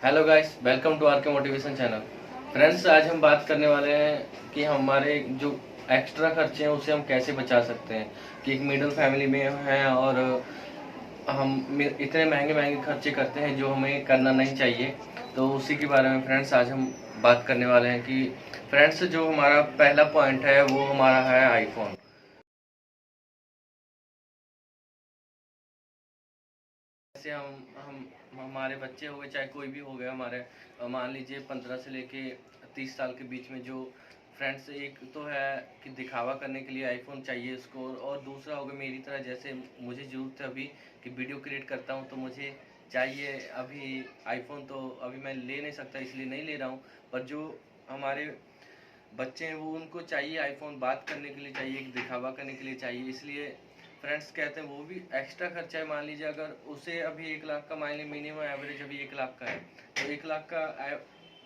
Hello guys, welcome to R K motivation channel. Friends, आज हम बात करने वाले हैं कि हमारे जो एक्स्ट्रा खर्चे हैं उसे हम कैसे बचा सकते हैं। कि एक मिडिल फैमिली में हैं और हम इतने महंगे महंगे खर्चे करते हैं जो हमें करना नहीं चाहिए। तो उसी के बारे में फ्रेंड्स आज हम बात करने वाले हैं कि फ्रेंड्स जो हमारा पहला पॉइंट है वो हमारा है आईफोन। जैसे हम हमारे बच्चे हो गए, चाहे कोई भी हो गया हमारे, मान लीजिए 15 से लेके 30 साल के बीच में जो फ्रेंड्स, एक तो है कि दिखावा करने के लिए आईफोन चाहिए उसको, और दूसरा होगा मेरी तरह, जैसे मुझे जरूरत है अभी कि वीडियो क्रिएट करता हूँ तो मुझे चाहिए अभी आईफोन। तो अभी मैं ले नहीं सकता इसलिए नहीं ले रहा हूँ। पर जो हमारे बच्चे हैं वो, उनको चाहिए आईफोन, बात करने के लिए चाहिए, दिखावा करने के लिए चाहिए, इसलिए फ्रेंड्स कहते हैं वो भी एक्स्ट्रा खर्चा है। मान लीजिए अगर उसे अभी 1 लाख का, मान लीजिए मिनिमम एवरेज अभी 1 लाख का है, तो 1 लाख का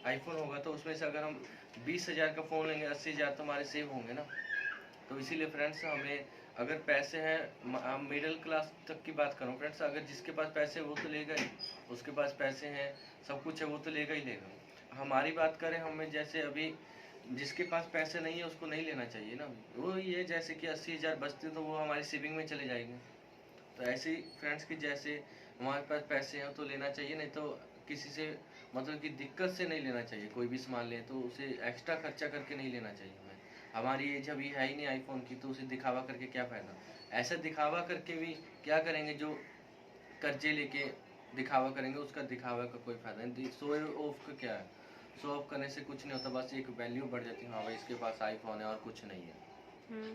आईफोन होगा तो उसमें से अगर हम 20,000 का फ़ोन लेंगे, 80,000 तो हमारे सेव होंगे ना। तो इसीलिए फ्रेंड्स हमें, अगर पैसे हैं, मिडिल क्लास तक की बात करूँ फ्रेंड्स, अगर जिसके पास पैसे है वो तो लेगा ही, उसके पास पैसे हैं, सब कुछ है, वो तो लेगा ही लेगा। हमारी बात करें, हमें जैसे अभी जिसके पास पैसे नहीं है उसको नहीं लेना चाहिए ना। वो ये जैसे कि 80,000 बचते तो वो हमारी सेविंग में चले जाएंगे। तो ऐसे ही फ्रेंड्स की जैसे हमारे पास पैसे हैं तो लेना चाहिए, नहीं तो किसी से मतलब कि दिक्कत से नहीं लेना चाहिए। कोई भी सामान लें तो उसे एक्स्ट्रा खर्चा करके नहीं लेना चाहिए हमें। हमारी एज अभी है ही नहीं आईफोन की, तो उसे दिखावा करके क्या फ़ायदा। ऐसा दिखावा करके भी क्या करेंगे, जो कर्जे लेके दिखावा करेंगे उसका दिखावा का कोई फ़ायदा नहीं। शो ऑफ का क्या है, शो ऑफ करने से कुछ नहीं होता, बस एक वैल्यू बढ़ जाती है, हाँ भाई इसके पास आईफोन है और कुछ नहीं है।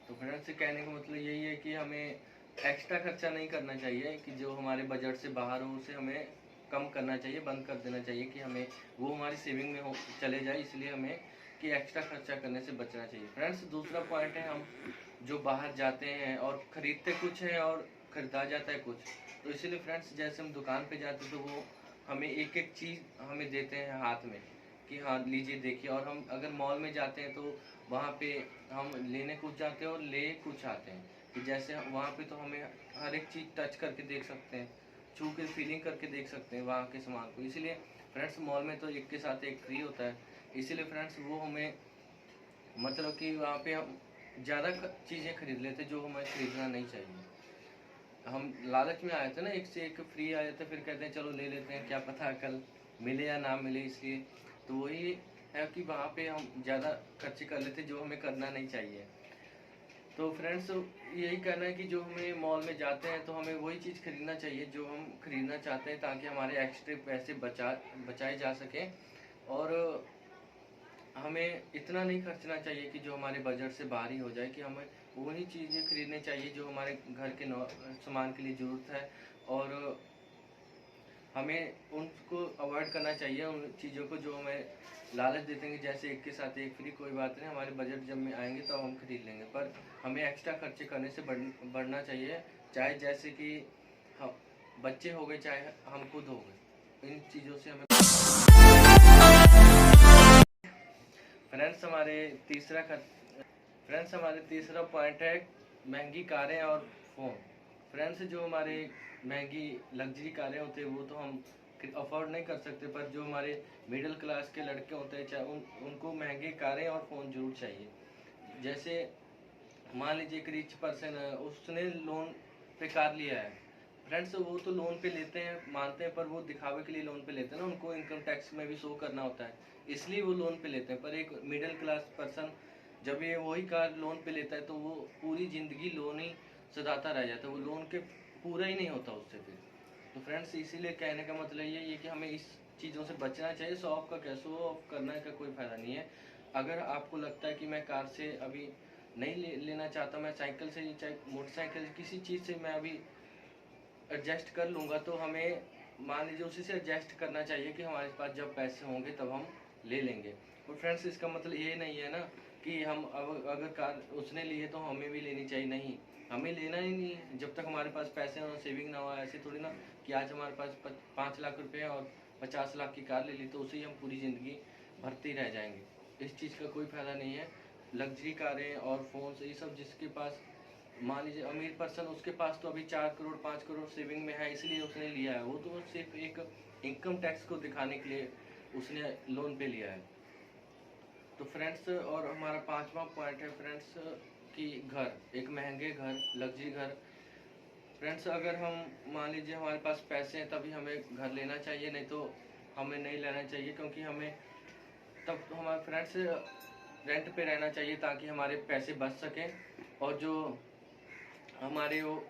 तो फ्रेंड्स से कहने का मतलब यही है कि हमें एक्स्ट्रा खर्चा नहीं करना चाहिए, कि जो हमारे बजट से बाहर हो उसे हमें कम करना चाहिए, बंद कर देना चाहिए, कि हमें वो हमारी सेविंग में हो चले जाए। इसलिए हमें कि एक्स्ट्रा खर्चा करने से बचना चाहिए। फ्रेंड्स, दूसरा पॉइंट है, हम जो बाहर जाते हैं और खरीदते कुछ हैं और खरीदा जाता है कुछ। तो इसीलिए फ्रेंड्स जैसे हम दुकान पे जाते तो वो हमें एक एक चीज़ हमें देते हैं हाथ में कि हाँ लीजिए देखिए। और हम अगर मॉल में जाते हैं तो वहाँ पे हम लेने कुछ जाते हैं और ले कुछ आते हैं। कि जैसे वहाँ पे तो हमें हर एक चीज़ टच करके देख सकते हैं, छू के फीलिंग करके देख सकते हैं वहाँ के सामान को। इसीलिए फ्रेंड्स मॉल में तो एक के साथ एक फ्री होता है। इसीलिए फ्रेंड्स वो हमें मतलब कि वहाँ पे हम ज़्यादा चीज़ें खरीद लेते जो हमें खरीदना नहीं चाहिए। हम लालच में आए थे ना, एक से एक फ्री आए थे, फिर कहते हैं चलो ले लेते हैं, क्या पता कल मिले या ना मिले, इसलिए। तो वही है कि वहाँ पे हम ज़्यादा खर्चे कर लेते जो हमें करना नहीं चाहिए। तो फ्रेंड्स यही कहना है कि जो हमें मॉल में जाते हैं तो हमें वही चीज़ खरीदना चाहिए जो हम खरीदना चाहते हैं, ताकि हमारे एक्स्ट्रा पैसे बचाए जा सकें। और हमें इतना नहीं खर्चना चाहिए कि जो हमारे बजट से बाहर ही हो जाए, कि हमें वही चीज़ें खरीदनी चाहिए जो हमारे घर के सामान के लिए ज़रूरत है। और हमें उनको अवॉइड करना चाहिए, उन चीज़ों को जो हमें लालच देते हैं कि जैसे एक के साथ एक फ्री, कोई बात नहीं, हमारे बजट जब में आएंगे तो हम खरीद लेंगे। पर हमें एक्स्ट्रा खर्चे करने से बढ़ना चाहिए, चाहे जैसे कि हम बच्चे हो गए, चाहे हम खुद हो गए, इन चीज़ों से हमें। फ्रेंड्स हमारे तीसरा फ्रेंड्स हमारे तीसरा पॉइंट है महंगी कारें और फ़ोन। फ्रेंड्स जो हमारे महंगी लग्जरी कारें होती है वो तो हम अफोर्ड नहीं कर सकते, पर जो हमारे मिडिल क्लास के लड़के होते हैं, चाहे उनको महंगी कारें और फ़ोन जरूर चाहिए। जैसे मान लीजिए एक रिच पर्सन है, उसने लोन पे कार लिया है। फ्रेंड्स वो तो लोन पे लेते हैं, मानते हैं, पर वो दिखावे के लिए लोन पे लेते हैं ना, उनको इनकम टैक्स में भी शो करना होता है, इसलिए वो लोन पे लेते हैं। पर एक मिडिल क्लास पर्सन जब ये वही कार लोन पे लेता है तो वो पूरी ज़िंदगी लोन ही सदाता रह जाता है, वो लोन के पूरा ही नहीं होता उससे फिर। तो फ्रेंड्स इसीलिए कहने का मतलब ये है कि हमें इस चीज़ों से बचना चाहिए। शो ऑफ का क्या, शो ऑफ करने का कोई फ़ायदा नहीं है। अगर आपको लगता है कि मैं कार से अभी नहीं लेना चाहता, मैं साइकिल से ही, चाहे मोटरसाइकिल, किसी चीज़ से मैं अभी एडजस्ट कर लूँगा, तो हमें मान लीजिए उसी से एडजस्ट करना चाहिए कि हमारे पास जब पैसे होंगे तब हम ले लेंगे। और फ्रेंड्स इसका मतलब ये नहीं है ना कि हम अब अगर कार उसने ली है तो हमें भी लेनी चाहिए, नहीं, हमें लेना ही नहीं है जब तक हमारे पास पैसे हो, सेविंग ना हो। ऐसे थोड़ी ना कि आज हमारे पास 5 लाख रुपए हैं और 50 लाख की कार ले ली तो उसे ही हम पूरी ज़िंदगी भरते ही रह जाएंगे। इस चीज़ का कोई फ़ायदा नहीं है। लग्जरी कारें और फ़ोन ये सब जिसके पास, मान लीजिए अमीर पर्सन, उसके पास तो अभी 4 करोड़ 5 करोड़ सेविंग में है, इसलिए उसने लिया है। वो तो सिर्फ एक इनकम टैक्स को दिखाने के लिए उसने लोन पे लिया है। तो फ्रेंड्स, और हमारा पांचवा पॉइंट है फ्रेंड्स कि घर, एक महंगे घर, लग्जरी घर। फ्रेंड्स, अगर हम मान लीजिए हमारे पास पैसे हैं तभी हमें घर लेना चाहिए, नहीं तो हमें नहीं लेना चाहिए, क्योंकि हमें तब तो हमारे फ्रेंड्स रेंट पे रहना चाहिए ताकि हमारे पैसे बच सकें, और जो हमारे वो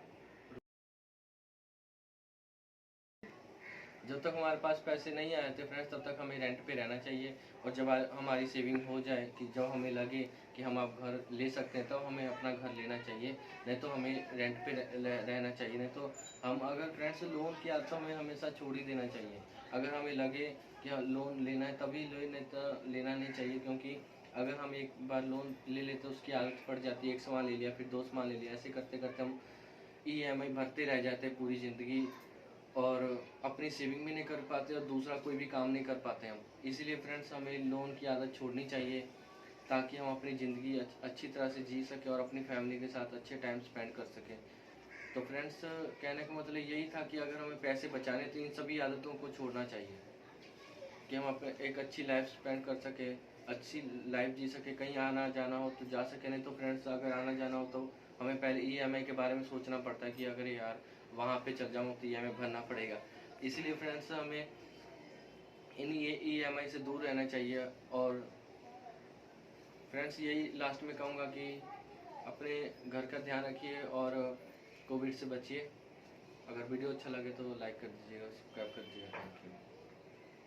जब तक हमारे पास पैसे नहीं आए थे फ्रेंड्स, तब तक हमें रेंट पे रहना चाहिए। और जब हमारी सेविंग हो जाए कि जब हमें लगे कि हम अब घर ले सकते हैं, तब तो हमें अपना घर लेना चाहिए, नहीं तो हमें रेंट पे रहना चाहिए। नहीं तो हम अगर फ्रेंड्स लोन की आदत हमें हमेशा छोड़ ही देना चाहिए। अगर हमें लगे कि लोन लेना है तभी ले, नहीं तो लेना नहीं चाहिए, क्योंकि अगर हम एक बार लोन ले लेते तो उसकी आदत पड़ जाती है। एक सामान ले लिया, फिर 2 सामान ले लिया, ऐसे करते करते हम ईएमआई भरते रह जाते हैं पूरी ज़िंदगी, और अपनी सेविंग भी नहीं कर पाते और दूसरा कोई भी काम नहीं कर पाते हम। इसीलिए फ्रेंड्स हमें लोन की आदत छोड़नी चाहिए ताकि हम अपनी ज़िंदगी अच्छी तरह से जी सकें और अपनी फैमिली के साथ अच्छे टाइम स्पेंड कर सकें। तो फ्रेंड्स, कहने का मतलब यही था कि अगर हमें पैसे बचाने तो इन सभी आदतों को छोड़ना चाहिए कि हम अपने एक अच्छी लाइफ स्पेंड कर सकें, अच्छी लाइफ जी सके। कहीं आना जाना हो तो जा सके, नहीं तो फ्रेंड्स अगर आना जाना हो तो हमें पहले ईएमआई के बारे में सोचना पड़ता है कि अगर यार वहाँ पे चल जाऊँ तो ईएमआई भरना पड़ेगा। इसलिए फ्रेंड्स हमें इन ये ईएमआई से दूर रहना चाहिए। और फ्रेंड्स यही लास्ट में कहूँगा कि अपने घर का ध्यान रखिए और कोविड से बचिए। अगर वीडियो अच्छा लगे तो लाइक कर दीजिएगा, सब्सक्राइब कर दीजिएगा। Thank you.